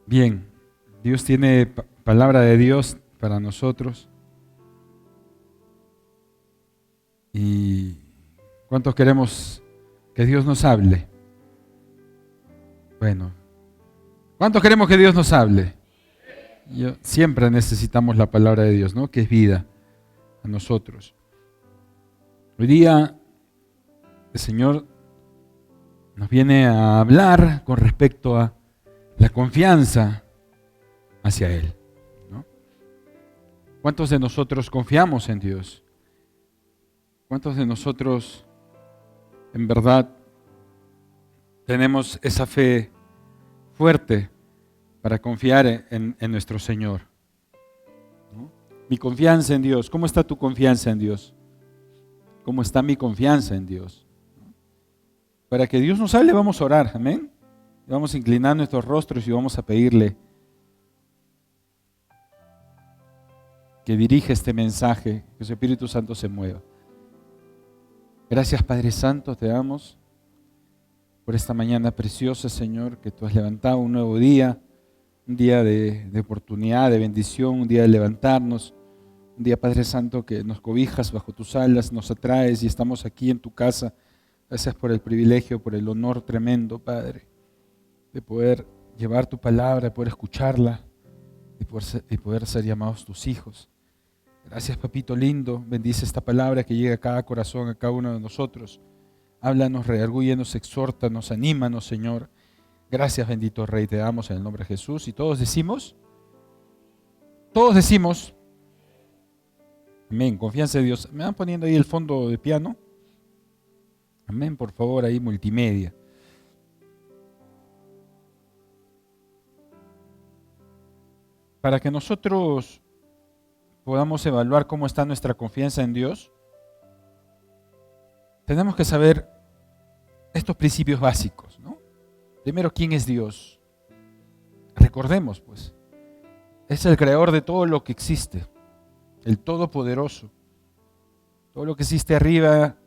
Bien, Dios tiene palabra de Dios para nosotros. ¿Y cuántos queremos que Dios nos hable? Bueno, ¿cuántos queremos que Dios nos hable? Siempre necesitamos la palabra de Dios, ¿no? Que es vida a nosotros. Hoy día el Señor nos viene a hablar con respecto a la confianza hacia Él, ¿no? ¿Cuántos de nosotros confiamos en Dios? ¿Cuántos de nosotros en verdad tenemos esa fe fuerte para confiar en nuestro Señor, ¿no? Mi confianza en Dios. ¿Cómo está tu confianza en Dios? ¿Cómo está mi confianza en Dios? Para que Dios nos hable, vamos a orar, amén. Vamos a inclinar nuestros rostros y vamos a pedirle que dirija este mensaje, que su Espíritu Santo se mueva. Gracias, Padre Santo, te damos por esta mañana preciosa, Señor, que tú has levantado un nuevo día, un día de oportunidad, de bendición, un día de levantarnos, un día, Padre Santo, que nos cobijas bajo tus alas, nos atraes y estamos aquí en tu casa. Gracias por el privilegio, por el honor tremendo, Padre, de poder llevar tu palabra, de poder escucharla, de poder ser llamados tus hijos. Gracias, papito lindo, bendice esta palabra que llega a cada corazón, a cada uno de nosotros. Háblanos, redargúyenos, exhórtanos, anímanos, Señor. Gracias, bendito Rey, te damos en el nombre de Jesús. Y todos decimos, amén, confianza en Dios. ¿Me van poniendo ahí el fondo de piano? Amén, por favor, ahí multimedia. Para que nosotros podamos evaluar cómo está nuestra confianza en Dios, tenemos que saber estos principios básicos, ¿no? Primero, ¿quién es Dios? Recordemos, pues, es el creador de todo lo que existe, el todopoderoso. Todo lo que existe arriba,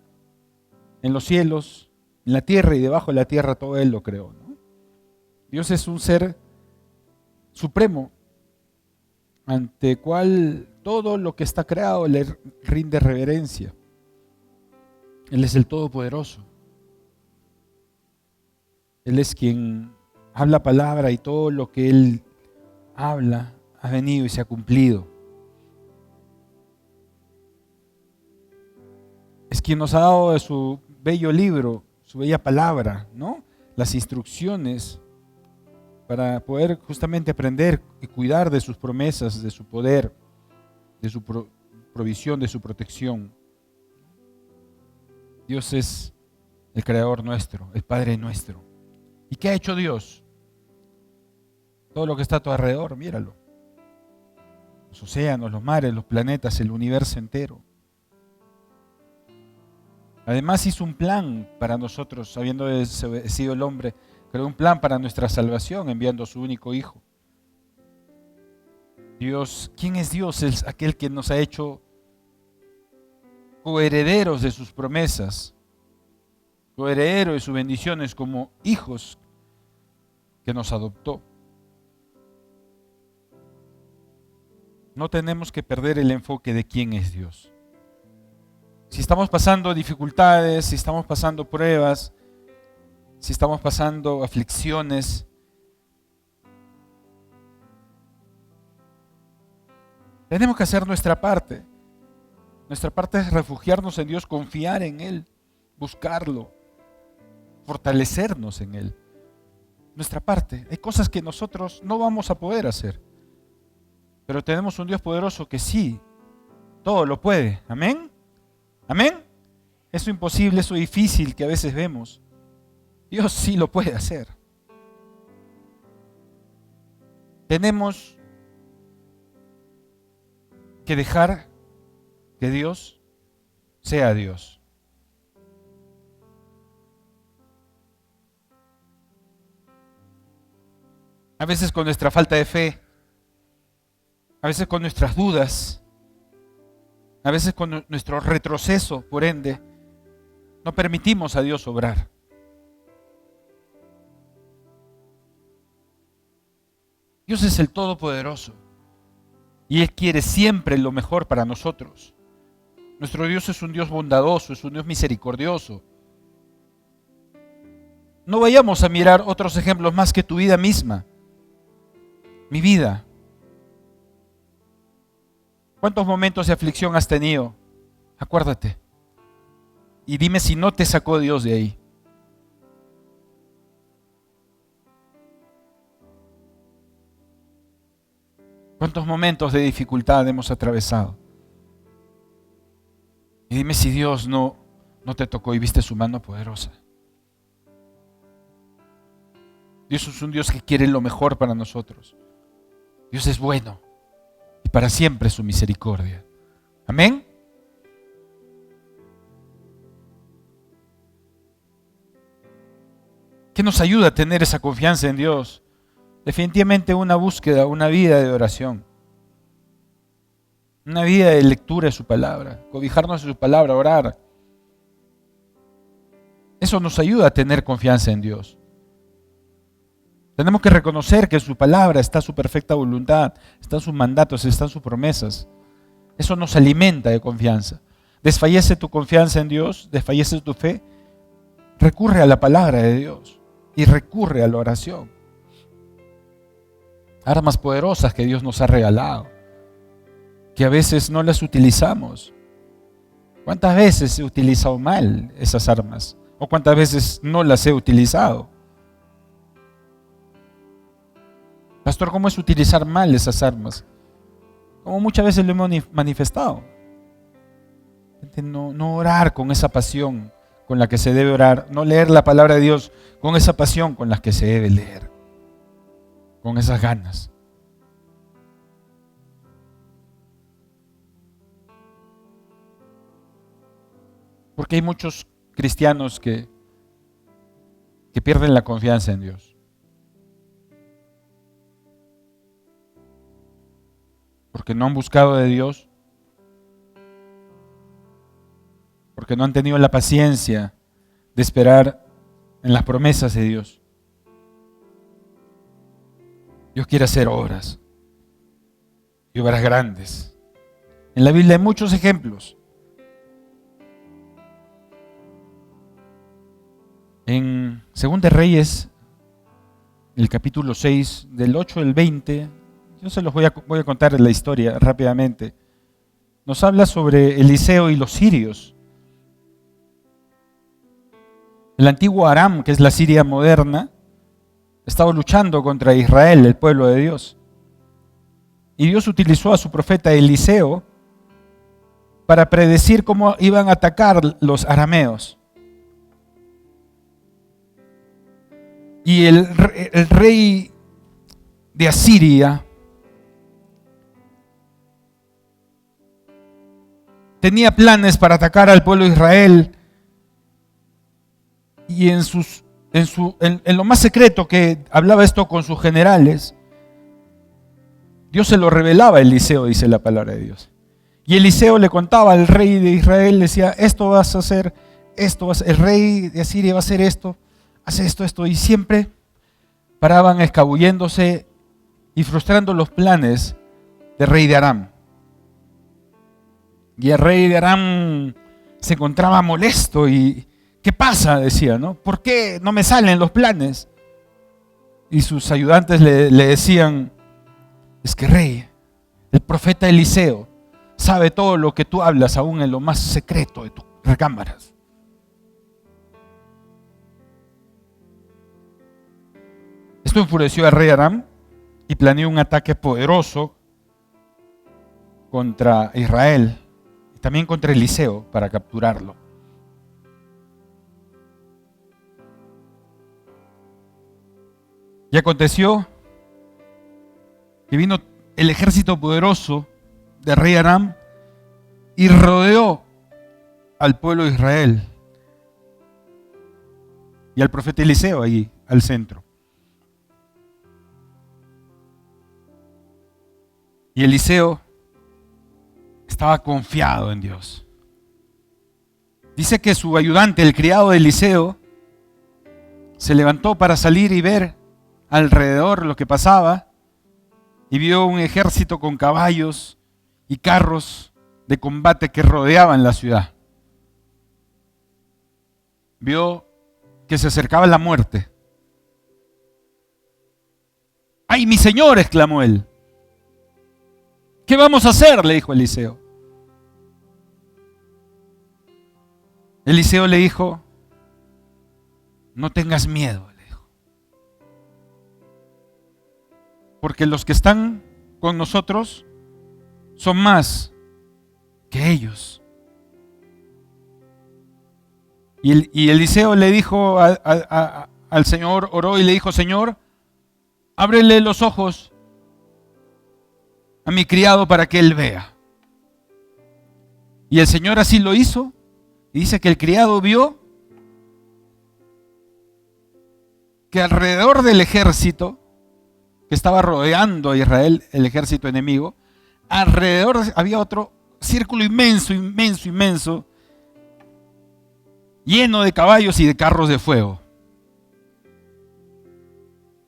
en los cielos, en la tierra y debajo de la tierra, todo Él lo creó, ¿no? Dios es un ser supremo, ante cual todo lo que está creado le rinde reverencia. Él es el Todopoderoso. Él es quien habla palabra y todo lo que Él habla ha venido y se ha cumplido. Es quien nos ha dado de su bello libro, su bella palabra, ¿no? Las instrucciones para poder justamente aprender y cuidar de sus promesas, de su poder, de su provisión, de su protección. Dios es el creador nuestro, el Padre nuestro. ¿Y qué ha hecho Dios? Todo lo que está a tu alrededor, míralo. Los océanos, los mares, los planetas, el universo entero. Además hizo un plan para nosotros, habiendo sido el hombre, creó un plan para nuestra salvación, enviando a su único Hijo. Dios, ¿quién es Dios? Es aquel que nos ha hecho coherederos de sus promesas, coherederos de sus bendiciones como hijos que nos adoptó. No tenemos que perder el enfoque de quién es Dios. Si estamos pasando dificultades, si estamos pasando pruebas, si estamos pasando aflicciones, tenemos que hacer nuestra parte. Nuestra parte es refugiarnos en Dios, confiar en Él, buscarlo, fortalecernos en Él. Nuestra parte. Hay cosas que nosotros no vamos a poder hacer, pero tenemos un Dios poderoso que sí, todo lo puede. Amén. Amén. Eso imposible, eso difícil que a veces vemos, Dios sí lo puede hacer. Tenemos que dejar que Dios sea Dios. A veces con nuestra falta de fe, a veces con nuestras dudas, a veces con nuestro retroceso, por ende, no permitimos a Dios obrar. Dios es el Todopoderoso y Él quiere siempre lo mejor para nosotros. Nuestro Dios es un Dios bondadoso, es un Dios misericordioso. No vayamos a mirar otros ejemplos más que tu vida misma. Mi vida. ¿Cuántos momentos de aflicción has tenido? Acuérdate. Y dime si no te sacó Dios de ahí. ¿Cuántos momentos de dificultad hemos atravesado? Y dime si Dios no te tocó y viste su mano poderosa. Dios es un Dios que quiere lo mejor para nosotros. Dios es bueno y para siempre su misericordia. Amén. ¿Qué nos ayuda a tener esa confianza en Dios? Definitivamente una búsqueda, una vida de oración. Una vida de lectura de su palabra, cobijarnos en su palabra, orar. Eso nos ayuda a tener confianza en Dios. Tenemos que reconocer que en su palabra está su perfecta voluntad, están sus mandatos, están sus promesas. Eso nos alimenta de confianza. Desfallece tu confianza en Dios, desfallece tu fe, recurre a la palabra de Dios y recurre a la oración. Armas poderosas que Dios nos ha regalado, que a veces no las utilizamos. ¿Cuántas veces he utilizado mal esas armas? ¿O cuántas veces no las he utilizado? Pastor, ¿cómo es utilizar mal esas armas? Como muchas veces lo hemos manifestado. No orar con esa pasión con la que se debe orar. No leer la palabra de Dios con esa pasión con la que se debe leer. Con esas ganas. Porque hay muchos cristianos que pierden la confianza en Dios. Porque no han buscado de Dios, porque no han tenido la paciencia de esperar en las promesas de Dios. Dios quiere hacer obras y obras grandes. En la Biblia hay muchos ejemplos. En 2 de Reyes, el capítulo 6, del 8 al 20, yo se los voy a contar la historia rápidamente. Nos habla sobre Eliseo y los sirios. El antiguo Aram, que es la Siria moderna, estaba luchando contra Israel, el pueblo de Dios. Y Dios utilizó a su profeta Eliseo para predecir cómo iban a atacar los arameos. Y el rey de Asiria tenía planes para atacar al pueblo de Israel, y en lo más secreto que hablaba esto con sus generales, Dios se lo revelaba a Eliseo, dice la palabra de Dios. Y Eliseo le contaba al rey de Israel, le decía, esto vas a hacer, el rey de Asiria va a hacer esto, hace esto, y siempre paraban escabulléndose y frustrando los planes del rey de Aram. Y el rey de Aram se encontraba molesto y ¿qué pasa? Decía, ¿no? ¿Por qué no me salen los planes? Y sus ayudantes le decían, es que rey, el profeta Eliseo sabe todo lo que tú hablas aún en lo más secreto de tus recámaras. Esto enfureció al rey Aram y planeó un ataque poderoso contra Israel y también contra Eliseo para capturarlo. Y aconteció que vino el ejército poderoso del rey Aram y rodeó al pueblo de Israel y al profeta Eliseo allí, al centro. Y Eliseo estaba confiado en Dios. Dice que su ayudante, el criado de Eliseo, se levantó para salir y ver alrededor lo que pasaba, y vio un ejército con caballos y carros de combate que rodeaban la ciudad. Vio que se acercaba la muerte. ¡Ay, mi señor!, exclamó él. ¿Qué vamos a hacer?, le dijo Eliseo. Eliseo le dijo: no tengas miedo, le dijo, porque los que están con nosotros son más que ellos. Y Eliseo le dijo al Señor, oró y le dijo: Señor, ábrele los ojos a mi criado para que él vea. Y el Señor así lo hizo, y dice que el criado vio que alrededor del ejército que estaba rodeando a Israel, el ejército enemigo, alrededor había otro círculo inmenso, inmenso, inmenso, lleno de caballos y de carros de fuego.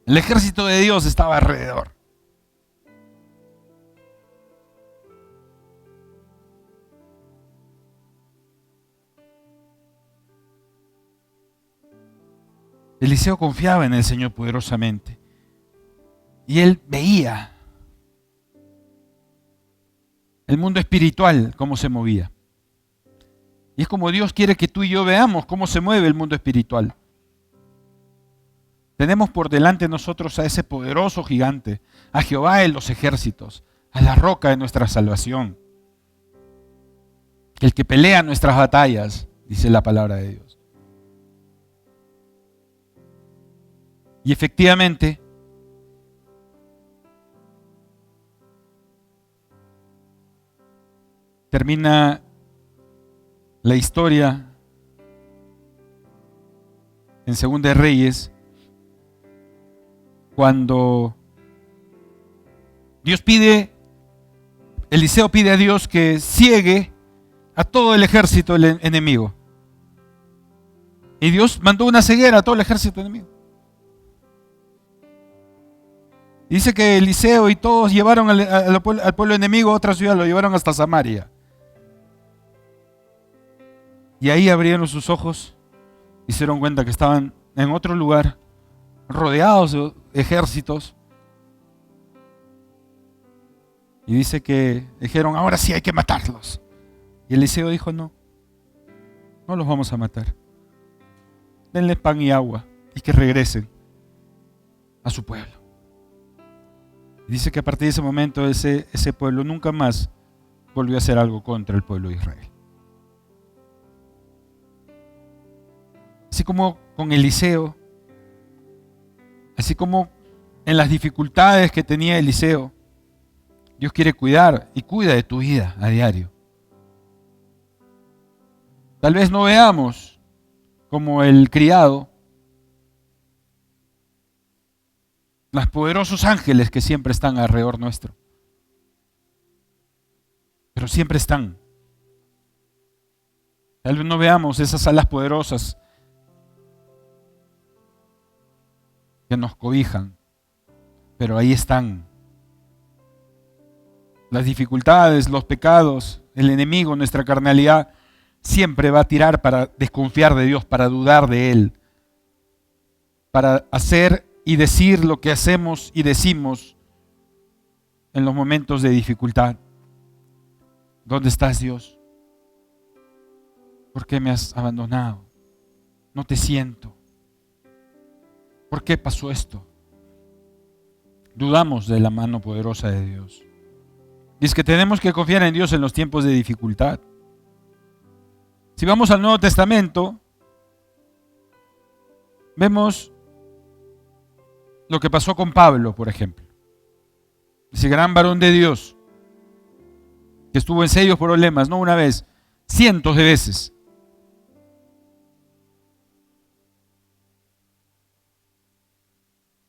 El ejército de Dios estaba alrededor. Eliseo confiaba en el Señor poderosamente. Y él veía el mundo espiritual, cómo se movía. Y es como Dios quiere que tú y yo veamos cómo se mueve el mundo espiritual. Tenemos por delante nosotros a ese poderoso gigante, a Jehová de los ejércitos, a la roca de nuestra salvación, el que pelea nuestras batallas, dice la palabra de Dios. Y efectivamente, termina la historia en Segunda de Reyes, cuando Eliseo pide a Dios que ciegue a todo el ejército enemigo. Y Dios mandó una ceguera a todo el ejército enemigo. Dice que Eliseo y todos llevaron al pueblo enemigo a otra ciudad, lo llevaron hasta Samaria. Y ahí abrieron sus ojos y se dieron cuenta que estaban en otro lugar, rodeados de ejércitos. Y dice que dijeron: ahora sí hay que matarlos. Y Eliseo dijo: no los vamos a matar. Denles pan y agua y que regresen a su pueblo. Y dice que a partir de ese momento ese pueblo nunca más volvió a hacer algo contra el pueblo de Israel. Así como con Eliseo, así como en las dificultades que tenía Eliseo, Dios quiere cuidar y cuida de tu vida a diario. Tal vez no veamos como el criado los poderosos ángeles que siempre están alrededor nuestro, pero siempre están. Tal vez no veamos esas alas poderosas que nos cobijan, pero ahí están. Las dificultades, los pecados, el enemigo, nuestra carnalidad, siempre va a tirar para desconfiar de Dios, para dudar de Él, para hacer y decir lo que hacemos y decimos en los momentos de dificultad. ¿Dónde estás, Dios? ¿Por qué me has abandonado? No te siento. ¿Por qué pasó esto? Dudamos de la mano poderosa de Dios. Y es que tenemos que confiar en Dios en los tiempos de dificultad. Si vamos al Nuevo Testamento, vemos lo que pasó con Pablo, por ejemplo. Ese gran varón de Dios, que estuvo en serios problemas, no una vez, cientos de veces.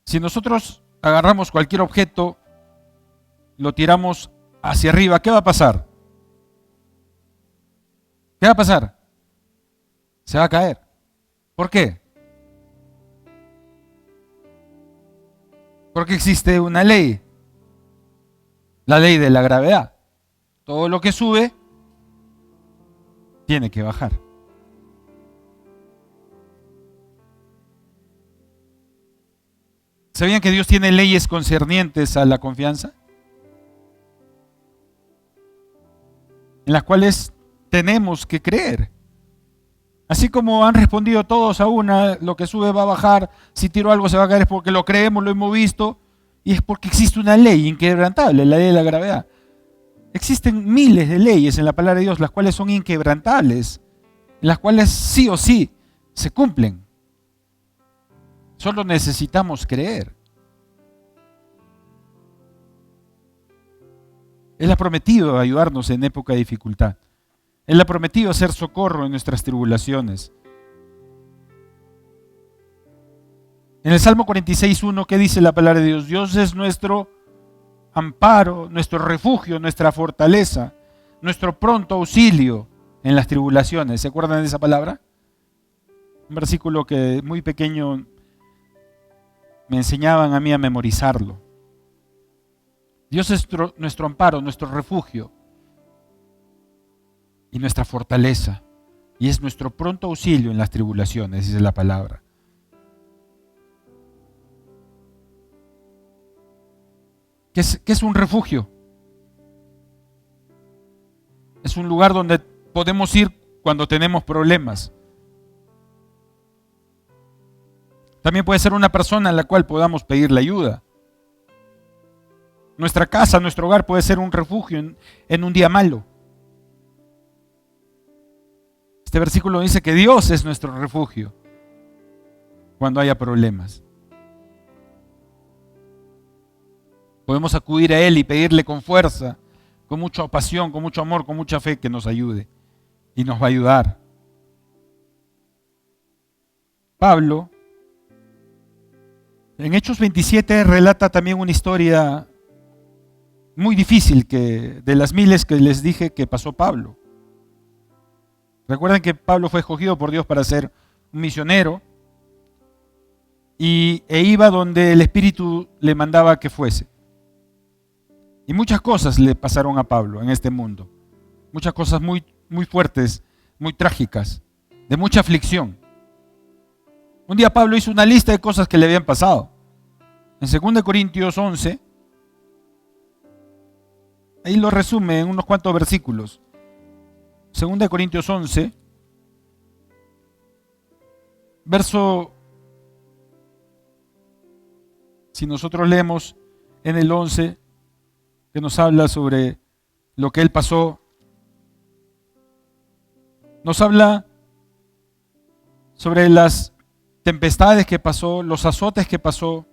Si nosotros agarramos cualquier objeto, lo tiramos hacia arriba, ¿qué va a pasar? ¿Qué va a pasar? Se va a caer. ¿Por qué? Porque existe una ley. La ley de la gravedad. Todo lo que sube tiene que bajar. ¿Sabían que Dios tiene leyes concernientes a la confianza? En las cuales tenemos que creer. Así como han respondido todos a una, lo que sube va a bajar, si tiro algo se va a caer, es porque lo creemos, lo hemos visto, y es porque existe una ley inquebrantable, la ley de la gravedad. Existen miles de leyes en la palabra de Dios, las cuales son inquebrantables, las cuales sí o sí se cumplen. Solo necesitamos creer. Él ha prometido ayudarnos en época de dificultad. Él ha prometido hacer socorro en nuestras tribulaciones. En el Salmo 46:1, ¿qué dice la palabra de Dios? Dios es nuestro amparo, nuestro refugio, nuestra fortaleza, nuestro pronto auxilio en las tribulaciones. ¿Se acuerdan de esa palabra? Un versículo que muy pequeño me enseñaban a mí a memorizarlo. Dios es nuestro amparo, nuestro refugio y nuestra fortaleza. Y es nuestro pronto auxilio en las tribulaciones, dice la palabra. ¿Qué es un refugio? Es un lugar donde podemos ir cuando tenemos problemas. También puede ser una persona a la cual podamos pedirle ayuda. Nuestra casa, nuestro hogar puede ser un refugio en un día malo. Este versículo dice que Dios es nuestro refugio cuando haya problemas. Podemos acudir a Él y pedirle con fuerza, con mucha pasión, con mucho amor, con mucha fe que nos ayude y nos va a ayudar. Pablo, en Hechos 27, relata también una historia muy difícil de las miles que les dije que pasó Pablo. Recuerden que Pablo fue escogido por Dios para ser un misionero e iba donde el Espíritu le mandaba que fuese. Y muchas cosas le pasaron a Pablo en este mundo. Muchas cosas muy, muy fuertes, muy trágicas, de mucha aflicción. Un día Pablo hizo una lista de cosas que le habían pasado. En 2 Corintios 11, ahí lo resume en unos cuantos versículos. 2 Corintios 11, verso, si nosotros leemos en el 11, que nos habla sobre lo que él pasó, nos habla sobre las tempestades que pasó, los azotes que pasó,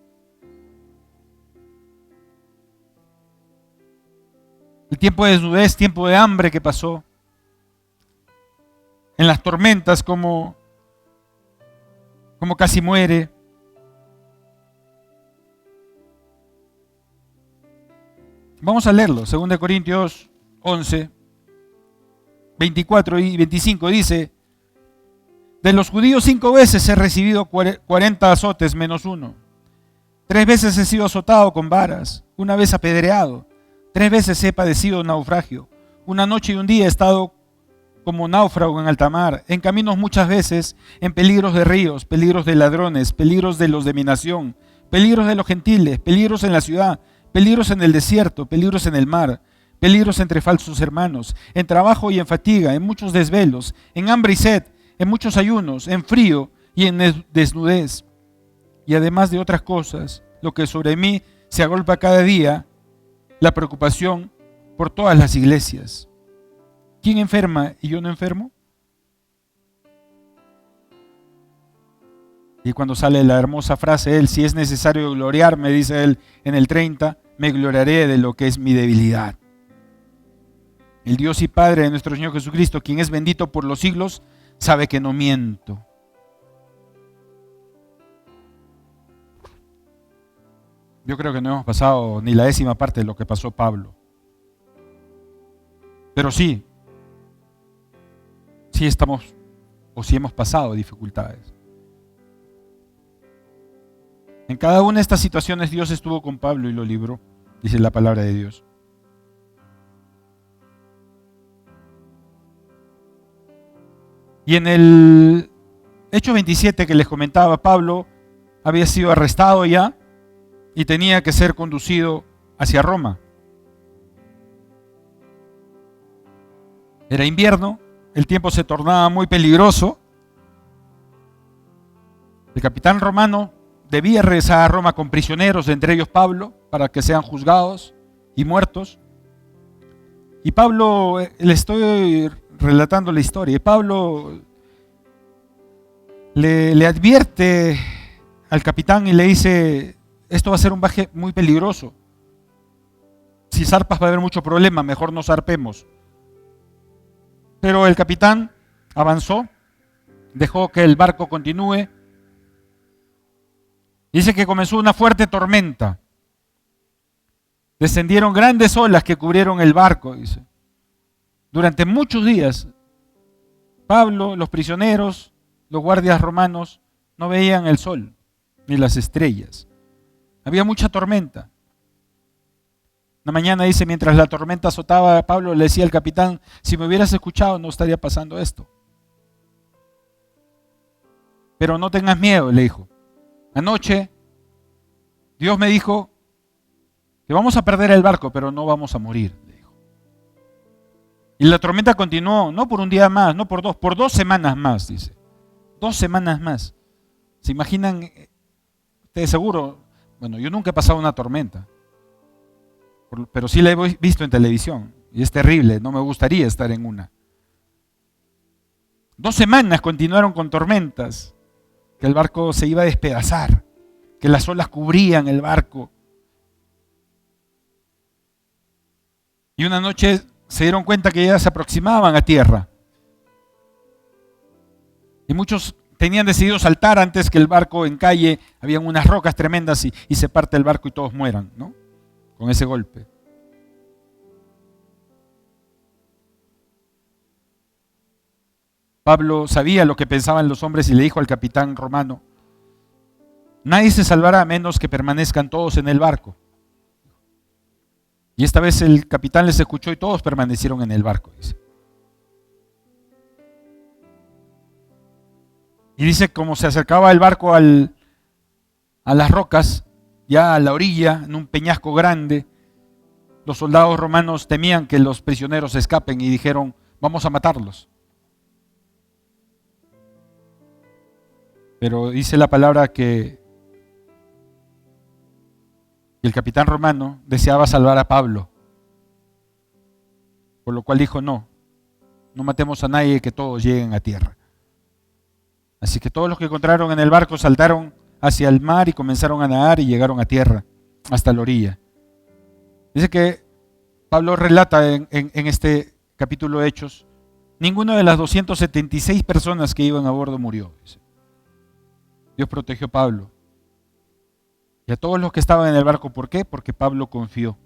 el tiempo de desnudez, tiempo de hambre que pasó, en las tormentas como casi muere. Vamos a leerlo, 2 Corintios 11, 24 y 25 dice: de los judíos 5 veces he recibido 40 azotes menos uno. 3 veces he sido azotado con varas, 1 vez apedreado, 3 veces he padecido naufragio. 1 noche y un día he estado como náufrago en alta mar, en caminos muchas veces, en peligros de ríos, peligros de ladrones, peligros de los de mi nación, peligros de los gentiles, peligros en la ciudad, peligros en el desierto, peligros en el mar, peligros entre falsos hermanos, en trabajo y en fatiga, en muchos desvelos, en hambre y sed, en muchos ayunos, en frío y en desnudez. Y además de otras cosas, lo que sobre mí se agolpa cada día, la preocupación por todas las iglesias. ¿Quién enferma y yo no enfermo? Y cuando sale la hermosa frase, él, si es necesario gloriarme, dice él en el 30, me gloriaré de lo que es mi debilidad. El Dios y Padre de nuestro Señor Jesucristo, quien es bendito por los siglos, sabe que no miento. Yo creo que no hemos pasado ni la 10ª parte de lo que pasó Pablo. Pero sí estamos o sí hemos pasado dificultades. En cada una de estas situaciones Dios estuvo con Pablo y lo libró, dice la palabra de Dios. Y en el Hechos 27 que les comentaba, Pablo había sido arrestado ya y tenía que ser conducido hacia Roma. Era invierno, el tiempo se tornaba muy peligroso. El capitán romano debía regresar a Roma con prisioneros, entre ellos Pablo, para que sean juzgados y muertos. Y Pablo, le estoy relatando la historia, y Pablo le advierte al capitán y le dice: esto va a ser un viaje muy peligroso. Si zarpas va a haber mucho problema, mejor no zarpemos. Pero el capitán avanzó, dejó que el barco continúe. Dice que comenzó una fuerte tormenta. Descendieron grandes olas que cubrieron el barco, dice. Durante muchos días, Pablo, los prisioneros, los guardias romanos no veían el sol ni las estrellas. Había mucha tormenta. Una mañana dice, mientras la tormenta azotaba, Pablo le decía al capitán: si me hubieras escuchado no estaría pasando esto. Pero no tengas miedo, le dijo. Anoche Dios me dijo que vamos a perder el barco, pero no vamos a morir, le dijo. Y la tormenta continuó, no por un día más, no por dos semanas más, dice. 2 semanas más. ¿Se imaginan? Ustedes seguro, bueno, yo nunca he pasado una tormenta, pero sí la he visto en televisión y es terrible, no me gustaría estar en una. 2 semanas continuaron con tormentas, que el barco se iba a despedazar, que las olas cubrían el barco. Y una noche se dieron cuenta que ya se aproximaban a tierra. Y muchos tenían decidido saltar antes que el barco encalle. Habían unas rocas tremendas y se parte el barco y todos mueran, ¿no? Con ese golpe. Pablo sabía lo que pensaban los hombres y le dijo al capitán romano: nadie se salvará a menos que permanezcan todos en el barco. Y esta vez el capitán les escuchó y todos permanecieron en el barco, dice. Y dice, como se acercaba el barco a las rocas, ya a la orilla, en un peñasco grande, los soldados romanos temían que los prisioneros escapen y dijeron: vamos a matarlos. Pero dice la palabra que el capitán romano deseaba salvar a Pablo, por lo cual dijo: no matemos a nadie, que todos lleguen a tierra. Así que todos los que encontraron en el barco saltaron hacia el mar y comenzaron a nadar y llegaron a tierra, hasta la orilla. Dice que Pablo relata en este capítulo de Hechos: ninguna de las 276 personas que iban a bordo murió, dice. Dios protegió a Pablo y a todos los que estaban en el barco. ¿Por qué? Porque Pablo confió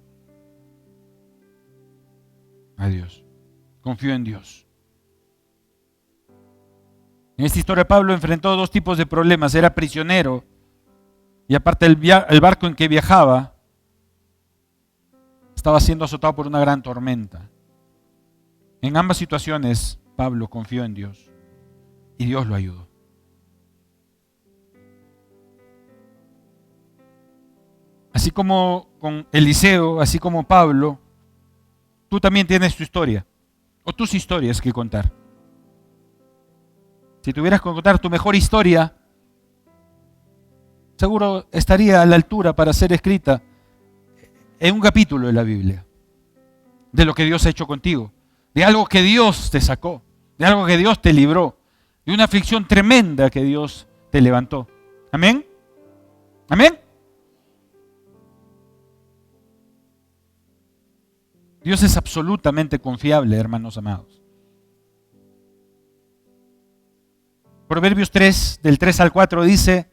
a Dios, confió en Dios. En esta historia Pablo enfrentó 2 tipos de problemas. Era prisionero y aparte el barco en que viajaba estaba siendo azotado por una gran tormenta. En ambas situaciones Pablo confió en Dios y Dios lo ayudó. Así como con Eliseo, así como Pablo, tú también tienes tu historia o tus historias que contar. Si tuvieras que contar tu mejor historia, seguro estaría a la altura para ser escrita en un capítulo de la Biblia, de lo que Dios ha hecho contigo, de algo que Dios te sacó, de algo que Dios te libró, de una aflicción tremenda que Dios te levantó. ¿Amén? ¿Amén? Dios es absolutamente confiable, hermanos amados. Proverbios 3, del 3 al 4 dice: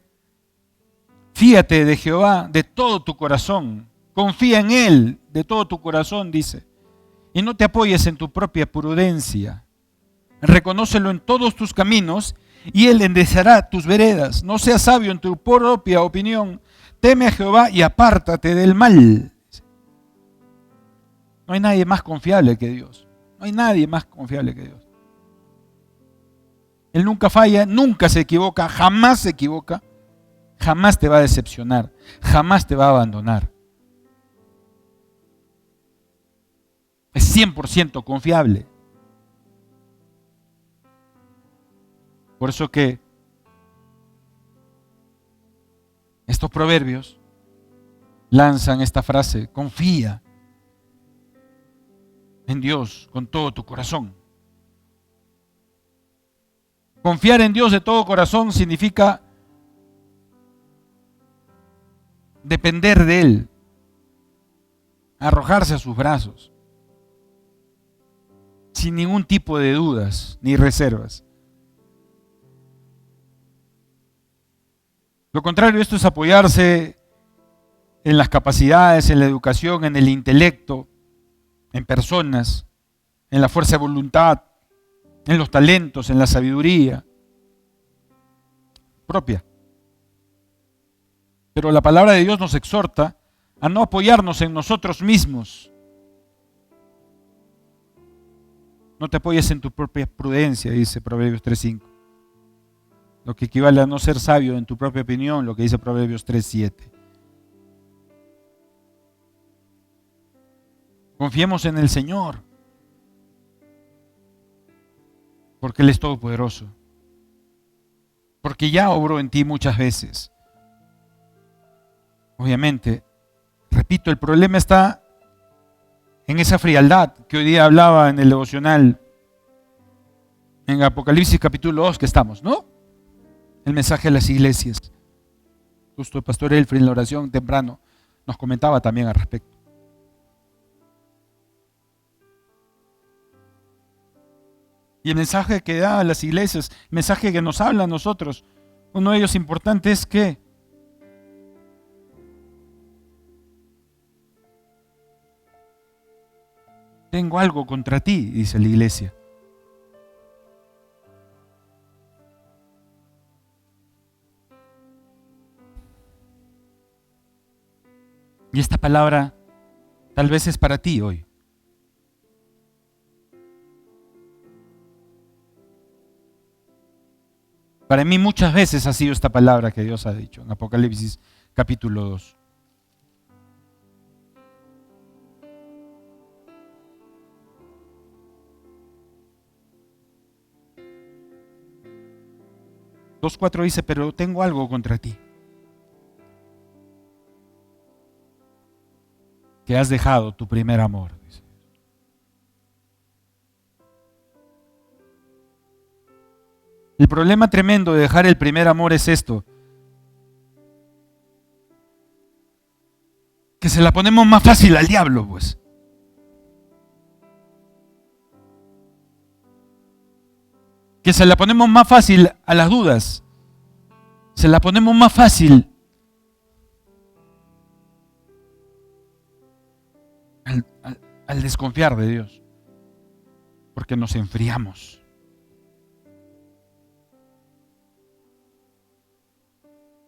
fíate de Jehová de todo tu corazón, confía en Él de todo tu corazón, dice, y no te apoyes en tu propia prudencia. Reconócelo en todos tus caminos y Él enderezará tus veredas. No seas sabio en tu propia opinión, teme a Jehová y apártate del mal. No hay nadie más confiable que Dios. No hay nadie más confiable que Dios. Él nunca falla, nunca se equivoca, jamás se equivoca, jamás te va a decepcionar, jamás te va a abandonar. Es 100% confiable. Por eso que estos proverbios lanzan esta frase: confía en Dios con todo tu corazón. Confiar en Dios de todo corazón significa depender de Él, arrojarse a sus brazos, sin ningún tipo de dudas ni reservas. Lo contrario, esto es apoyarse en las capacidades, en la educación, en el intelecto, en personas, en la fuerza de voluntad, en los talentos, en la sabiduría propia. Pero la palabra de Dios nos exhorta a no apoyarnos en nosotros mismos. No te apoyes en tu propia prudencia, dice Proverbios 3:5. Lo que equivale a no ser sabio en tu propia opinión, lo que dice Proverbios 3:7. Confiemos en el Señor, porque Él es todopoderoso, porque ya obró en ti muchas veces. Obviamente, repito, el problema está en esa frialdad que hoy día hablaba en el devocional, en Apocalipsis capítulo 2 que estamos, ¿no? El mensaje a las iglesias. Justo el pastor Elfrid en la oración temprano nos comentaba también al respecto. Y el mensaje que da a las iglesias, el mensaje que nos habla a nosotros, uno de ellos importante es que tengo algo contra ti, dice la iglesia. Y esta palabra tal vez es para ti hoy. Para mí muchas veces ha sido esta palabra que Dios ha dicho en Apocalipsis capítulo 2. Dos 2:4 dice, pero tengo algo contra ti. Que has dejado tu primer amor. Dice. El problema tremendo de dejar el primer amor es esto. Que se la ponemos más fácil al diablo, pues. Que se la ponemos más fácil a las dudas. Se la ponemos más fácil al desconfiar de Dios. Porque nos enfriamos.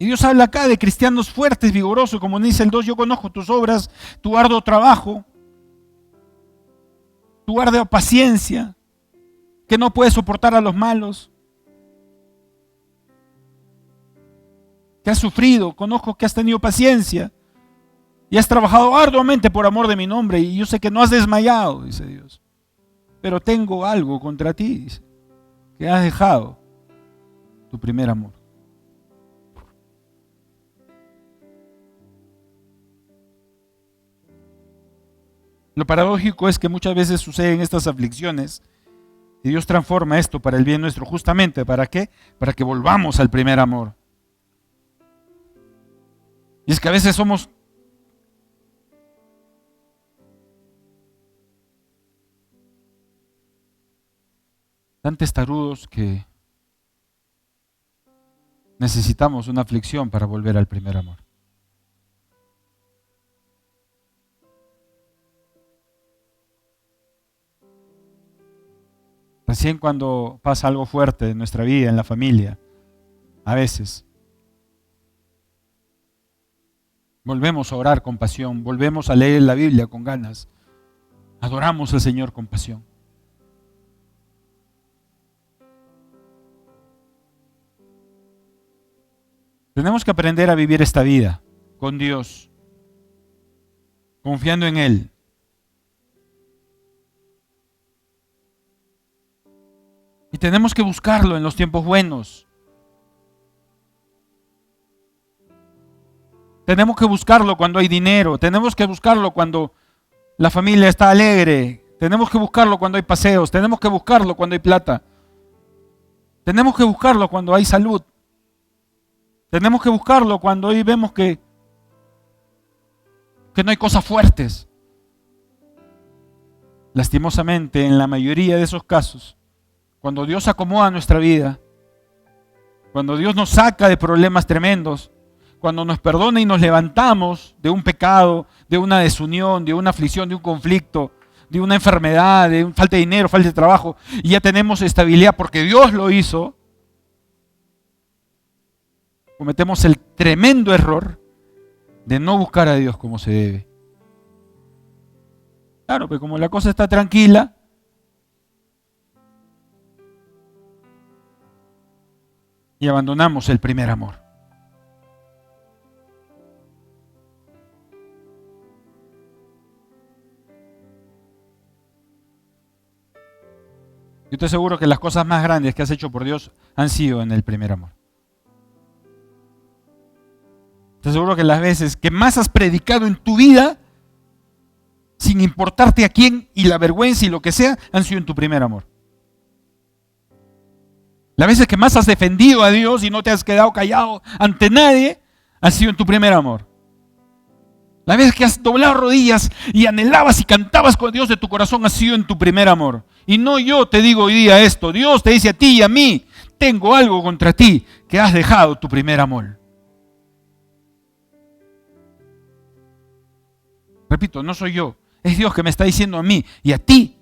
Y Dios habla acá de cristianos fuertes, vigorosos, como dice el 2, yo conozco tus obras, tu arduo trabajo, tu ardua paciencia, que no puedes soportar a los malos, que has sufrido, conozco que has tenido paciencia y has trabajado arduamente por amor de mi nombre y yo sé que no has desmayado, dice Dios. Pero tengo algo contra ti, dice, que has dejado tu primer amor. Lo paradójico es que muchas veces suceden estas aflicciones y Dios transforma esto para el bien nuestro. Justamente, ¿para qué? Para que volvamos al primer amor. Y es que a veces somos tan testarudos que necesitamos una aflicción para volver al primer amor. Recién cuando pasa algo fuerte en nuestra vida, en la familia, a veces, volvemos a orar con pasión, volvemos a leer la Biblia con ganas, adoramos al Señor con pasión. Tenemos que aprender a vivir esta vida con Dios, confiando en Él. Y tenemos que buscarlo en los tiempos buenos. Tenemos que buscarlo cuando hay dinero. Tenemos que buscarlo cuando la familia está alegre. Tenemos que buscarlo cuando hay paseos. Tenemos que buscarlo cuando hay plata. Tenemos que buscarlo cuando hay salud. Tenemos que buscarlo cuando hoy vemos que no hay cosas fuertes. Lastimosamente, en la mayoría de esos casos, cuando Dios acomoda nuestra vida, cuando Dios nos saca de problemas tremendos, cuando nos perdona y nos levantamos de un pecado, de una desunión, de una aflicción, de un conflicto, de una enfermedad, de falta de dinero, falta de trabajo, y ya tenemos estabilidad porque Dios lo hizo, cometemos el tremendo error de no buscar a Dios como se debe. Claro, pero como la cosa está tranquila, y abandonamos el primer amor. Yo te aseguro que las cosas más grandes que has hecho por Dios han sido en el primer amor. Te aseguro que las veces que más has predicado en tu vida, sin importarte a quién y la vergüenza y lo que sea, han sido en tu primer amor. Las veces que más has defendido a Dios y no te has quedado callado ante nadie, han sido en tu primer amor. Las veces que has doblado rodillas y anhelabas y cantabas con Dios de tu corazón, ha sido en tu primer amor. Y no yo te digo hoy día esto, Dios te dice a ti y a mí, tengo algo contra ti, que has dejado tu primer amor. Repito, no soy yo, es Dios que me está diciendo a mí y a ti,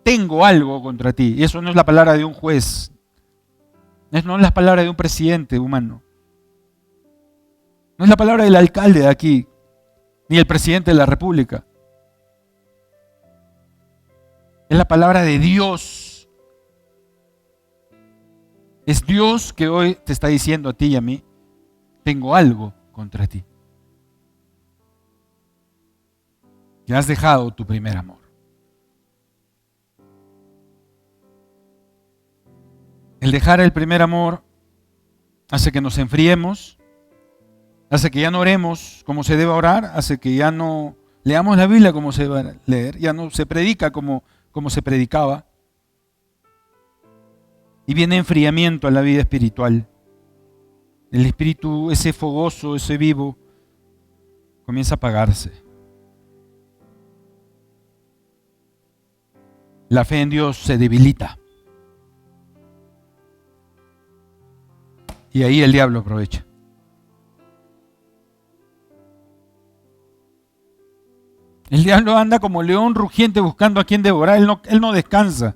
tengo algo contra ti. Y eso no es la palabra de un juez, no es la palabra de un presidente humano, no es la palabra del alcalde de aquí, ni el presidente de la República. Es la palabra de Dios. Es Dios que hoy te está diciendo a ti y a mí, tengo algo contra ti. Que has dejado tu primer amor. El dejar el primer amor hace que nos enfriemos, hace que ya no oremos como se debe orar, hace que ya no leamos la Biblia como se debe leer, ya no se predica como se predicaba. Y viene enfriamiento a la vida espiritual. El espíritu, ese fogoso, ese vivo, comienza a apagarse. La fe en Dios se debilita. Y ahí el diablo aprovecha. El diablo anda como león rugiente buscando a quien devorar. Él no descansa.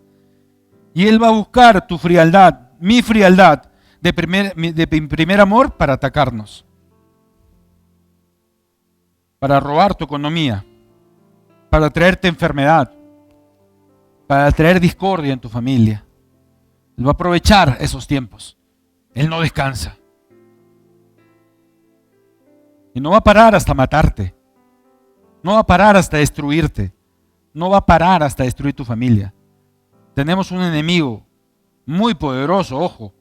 Y él va a buscar tu frialdad, mi frialdad de primer amor para atacarnos. Para robar tu economía. Para traerte enfermedad. Para traer discordia en tu familia. Él va a aprovechar esos tiempos. Él no descansa. Y no va a parar hasta matarte. No va a parar hasta destruirte. No va a parar hasta destruir tu familia. Tenemos un enemigo muy poderoso, ojo,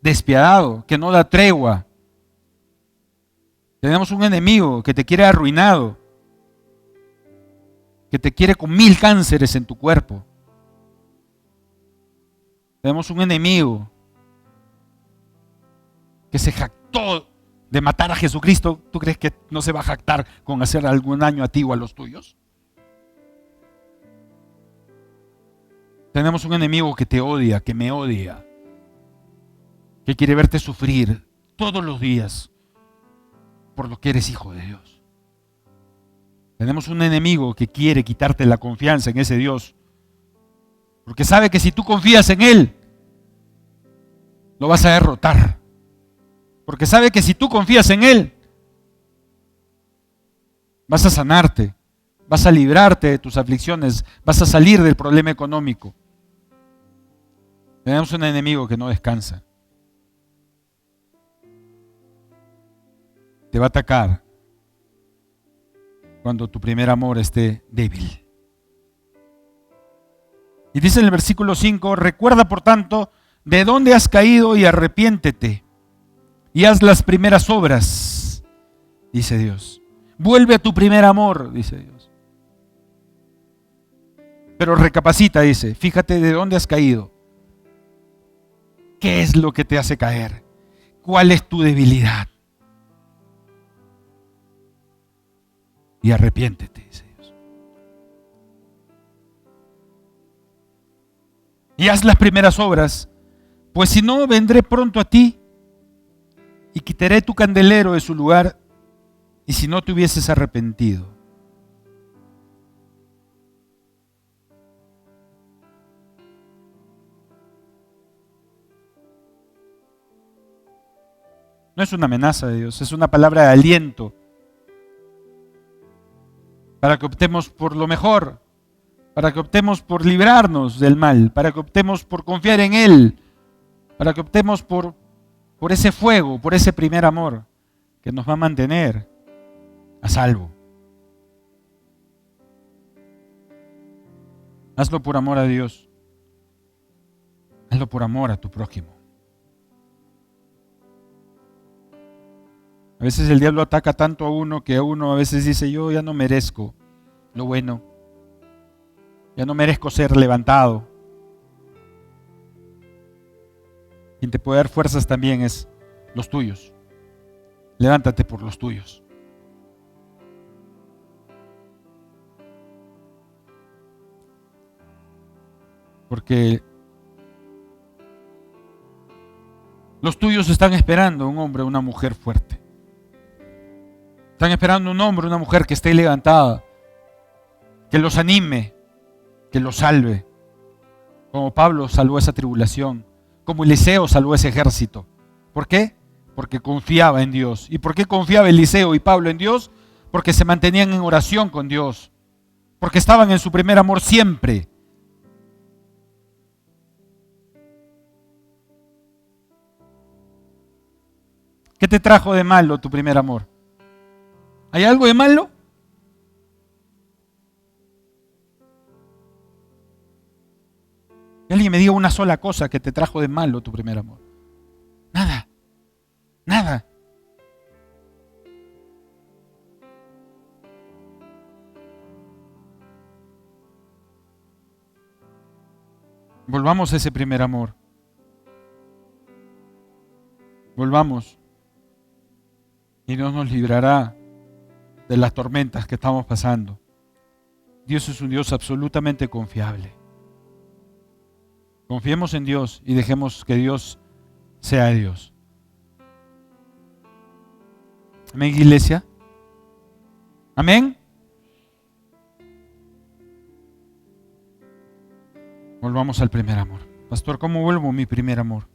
despiadado, que no da tregua. Tenemos un enemigo que te quiere arruinado, que te quiere con 1000 cánceres en tu cuerpo. Tenemos un enemigo que se jactó de matar a Jesucristo. ¿Tú crees que no se va a jactar con hacer algún daño a ti o a los tuyos? Tenemos un enemigo que te odia, que me odia, que quiere verte sufrir todos los días por lo que eres hijo de Dios. Tenemos un enemigo que quiere quitarte la confianza en ese Dios, porque sabe que si tú confías en Él, lo vas a derrotar. Porque sabe que si tú confías en Él, vas a sanarte, vas a librarte de tus aflicciones, vas a salir del problema económico. Tenemos un enemigo que no descansa. te va a atacar cuando tu primer amor esté débil. Y dice en el versículo 5, recuerda por tanto de dónde has caído y arrepiéntete y haz las primeras obras, dice Dios. Vuelve a tu primer amor, dice Dios. Pero recapacita, dice, fíjate de dónde has caído. ¿Qué es lo que te hace caer? ¿Cuál es tu debilidad? Y arrepiéntete, dice Dios. Y haz las primeras obras, pues si no, vendré pronto a ti y quitaré tu candelero de su lugar, y si no te hubieses arrepentido. No es una amenaza de Dios, es una palabra de aliento para que optemos por lo mejor, para que optemos por librarnos del mal, para que optemos por confiar en Él, para que optemos por ese fuego, por ese primer amor que nos va a mantener a salvo. Hazlo por amor a Dios, hazlo por amor a tu prójimo. A veces el diablo ataca tanto a uno que a uno a veces dice, yo ya no merezco lo bueno, ya no merezco ser levantado. Quien te puede dar fuerzas también es los tuyos. Levántate por los tuyos. Porque los tuyos están esperando un hombre o una mujer fuerte. Están esperando un hombre o una mujer que esté levantada, que los anime, que los salve. Como Pablo salvó esa tribulación, como Eliseo salvó ese ejército. ¿Por qué? Porque confiaba en Dios. ¿Y por qué confiaba Eliseo y Pablo en Dios? Porque se mantenían en oración con Dios. Porque estaban en su primer amor siempre. ¿Qué te trajo de malo tu primer amor? ¿Hay algo de malo? Que alguien me diga una sola cosa que te trajo de malo tu primer amor. Nada. Nada. Volvamos a ese primer amor. Volvamos. Y Dios nos librará de las tormentas que estamos pasando. Dios es un Dios absolutamente confiable. Confiemos en Dios y dejemos que Dios sea Dios. Amén, iglesia. Amén. Volvamos al primer amor. Pastor, ¿cómo vuelvo a mi primer amor?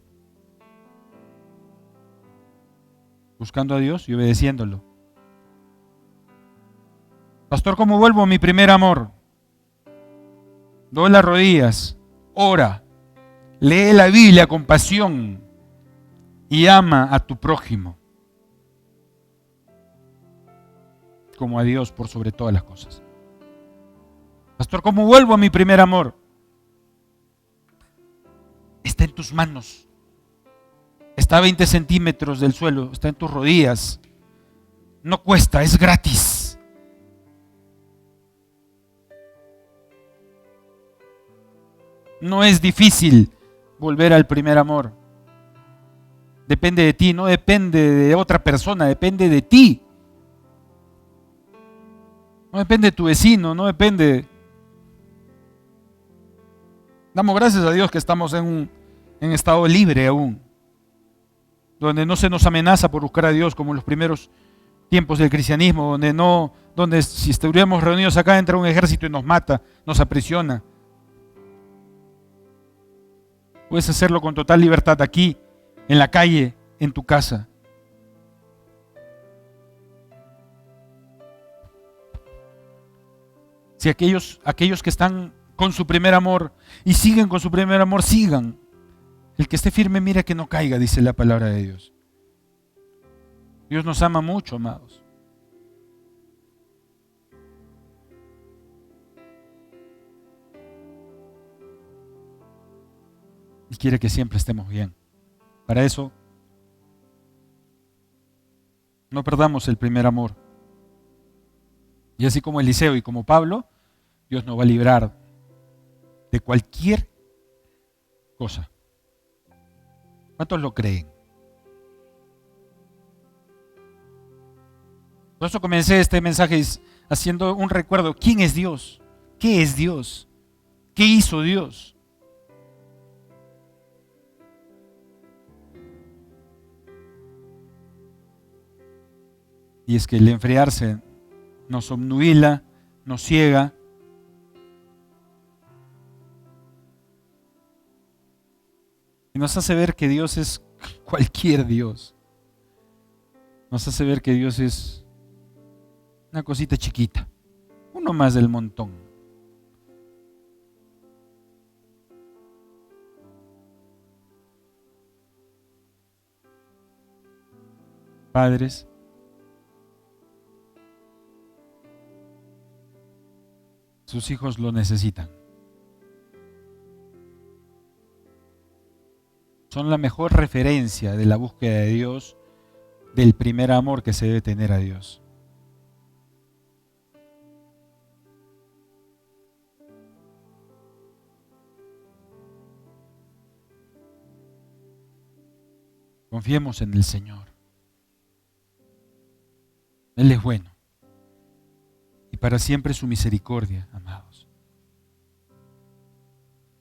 Buscando a Dios y obedeciéndolo. Pastor, ¿cómo vuelvo a mi primer amor? Dobla las rodillas, ora, lee la Biblia con pasión y ama a tu prójimo como a Dios por sobre todas las cosas. Pastor, ¿cómo vuelvo a mi primer amor? Está en tus manos. Está a 20 centímetros del suelo, está en tus rodillas. No cuesta, es gratis. No es difícil volver al primer amor. Depende de ti, no depende de otra persona, depende de ti. No depende de tu vecino, no depende. Damos gracias a Dios que estamos en estado libre aún, donde no se nos amenaza por buscar a Dios como en los primeros tiempos del cristianismo, donde si estuviéramos reunidos acá entra un ejército y nos mata, nos aprisiona. Puedes hacerlo con total libertad aquí, en la calle, en tu casa. Si aquellos que están con su primer amor y siguen con su primer amor, sigan. El que esté firme, mira que no caiga, dice la palabra de Dios. Dios nos ama mucho, amados. Y quiere que siempre estemos bien. Para eso, no perdamos el primer amor. Y así como Eliseo y como Pablo, Dios nos va a librar de cualquier cosa. ¿Cuántos lo creen? Por eso comencé este mensaje haciendo un recuerdo. ¿Quién es Dios? ¿Qué es Dios? ¿Qué hizo Dios? Y es que el enfriarse nos obnubila, nos ciega. Y nos hace ver que Dios es cualquier Dios. Nos hace ver que Dios es una cosita chiquita, uno más del montón. Padres, sus hijos lo necesitan. Son la mejor referencia de la búsqueda de Dios, del primer amor que se debe tener a Dios. Confiemos en el Señor. Él es bueno. Y para siempre su misericordia, amados.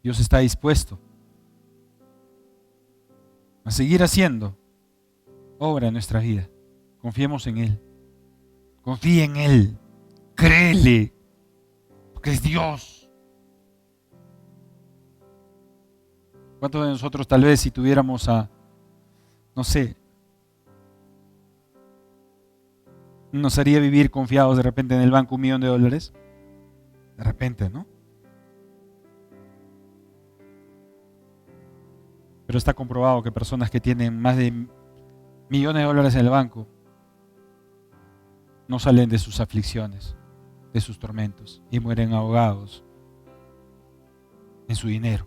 Dios está dispuesto a seguir haciendo obra en nuestra vida. Confiemos en Él. Confía en Él. Créele. Porque es Dios. ¿Cuántos de nosotros tal vez si tuviéramos no sé, nos haría vivir confiados de repente en el banco $1.000.000? De repente, ¿no? Pero está comprobado que personas que tienen más de $1.000.000 en el banco no salen de sus aflicciones, de sus tormentos, y mueren ahogados en su dinero.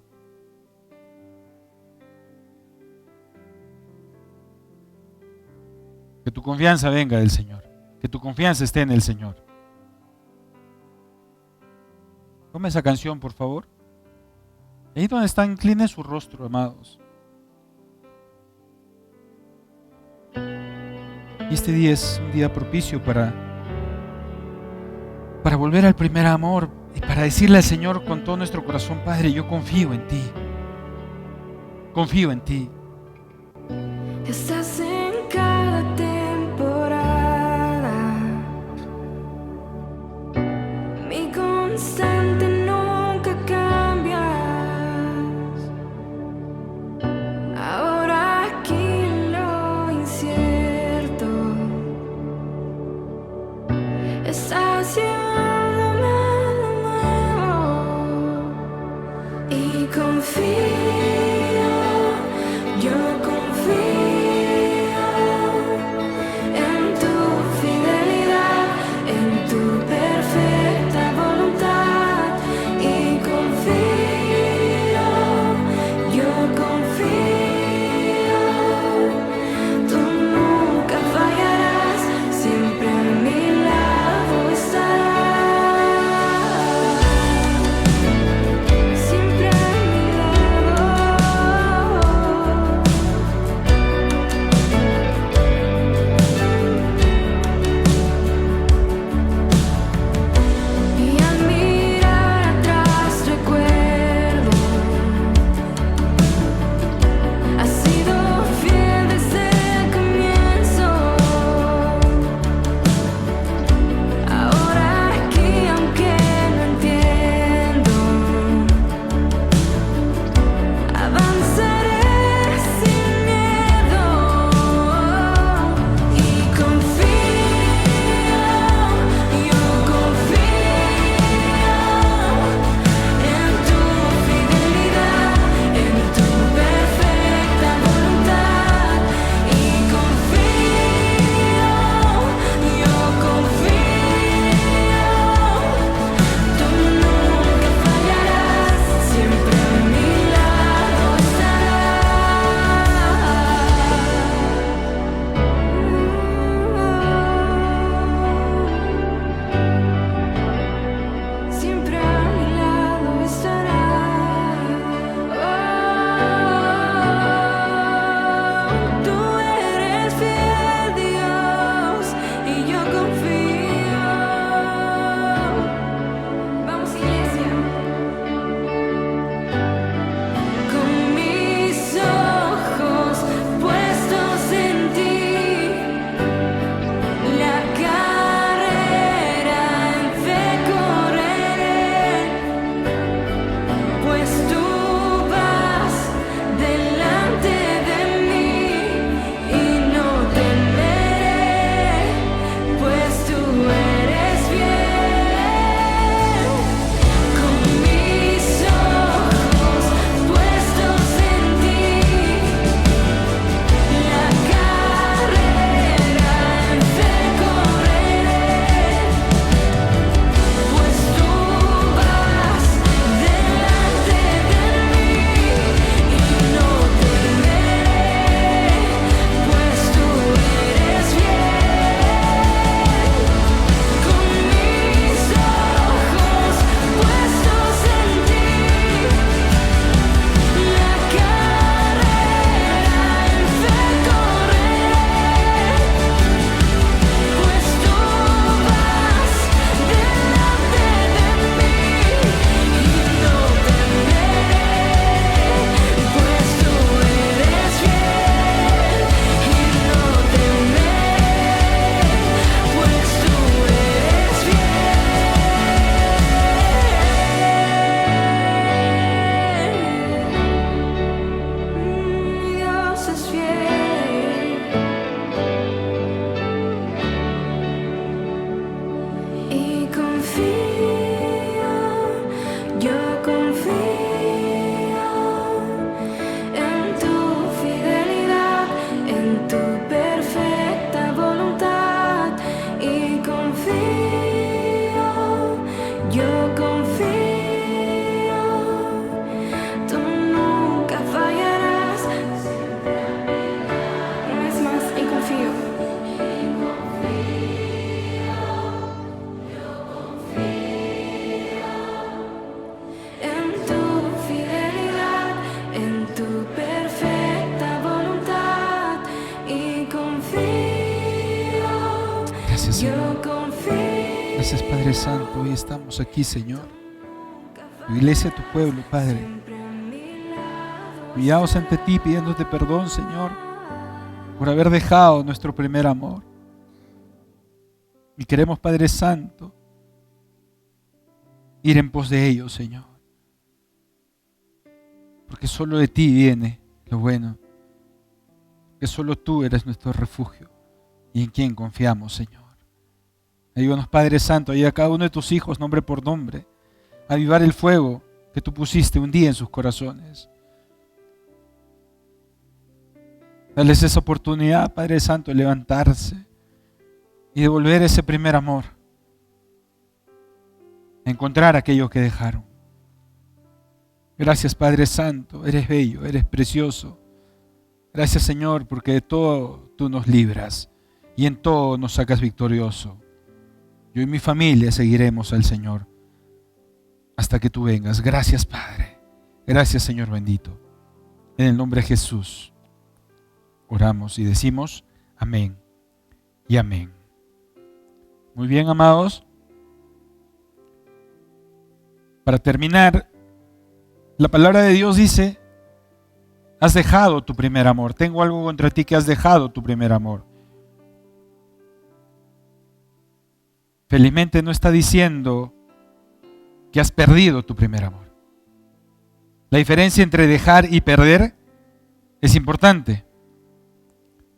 Que tu confianza venga del Señor. Que tu confianza esté en el Señor. Toma esa canción, por favor. Ahí donde está, incline su rostro, amados. Y este día es un día propicio para volver al primer amor y para decirle al Señor con todo nuestro corazón: Padre, yo confío en ti. Confío en ti. Estás en cada temporada, mi constante, nunca cambias. Ahora aquí en lo incierto, estás llevándome de nuevo y confío. Yo confío en tu fidelidad, en tu perfecta voluntad. Y confío, yo confío, tú nunca fallarás, siempre a mi lado estarás. Gracias, Padre Santo. Hoy estamos aquí, Señor. Tu iglesia, tu pueblo, Padre. Humillados ante ti, pidiéndote perdón, Señor, por haber dejado nuestro primer amor. Y queremos, Padre Santo, ir en pos de ellos, Señor. Porque solo de ti viene lo bueno. Que solo tú eres nuestro refugio y en quien confiamos, Señor. Ayúdanos, Padre Santo, y a cada uno de tus hijos, nombre por nombre, a avivar el fuego que tú pusiste un día en sus corazones. Dales esa oportunidad, Padre Santo, de levantarse y devolver ese primer amor, encontrar aquello que dejaron. Gracias, Padre Santo, eres bello, eres precioso. Gracias, Señor, porque de todo tú nos libras y en todo nos sacas victorioso. Yo y mi familia seguiremos al Señor hasta que tú vengas. Gracias, Padre. Gracias, Señor bendito. En el nombre de Jesús oramos y decimos amén y amén. Muy bien, amados. Para terminar, la palabra de Dios dice: has dejado tu primer amor. Tengo algo contra ti, que has dejado tu primer amor. Felizmente no está diciendo que has perdido tu primer amor. La diferencia entre dejar y perder es importante.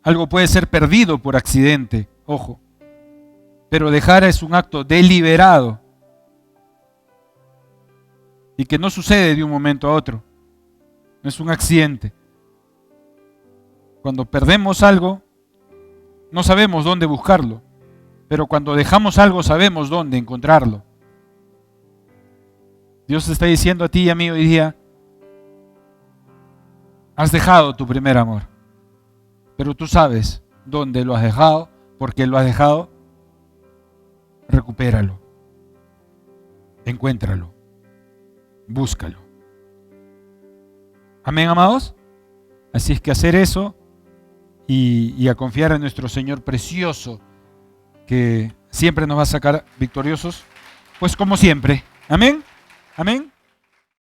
Algo puede ser perdido por accidente, ojo, pero dejar es un acto deliberado y que no sucede de un momento a otro. No es un accidente. Cuando perdemos algo, no sabemos dónde buscarlo. Pero cuando dejamos algo, sabemos dónde encontrarlo. Dios te está diciendo a ti y a mí hoy día: has dejado tu primer amor. Pero tú sabes dónde lo has dejado, por qué lo has dejado. Recupéralo. Encuéntralo. Búscalo. Amén, amados. Así es que hacer eso y a confiar en nuestro Señor precioso, que siempre nos va a sacar victoriosos, pues como siempre. Amén, amén.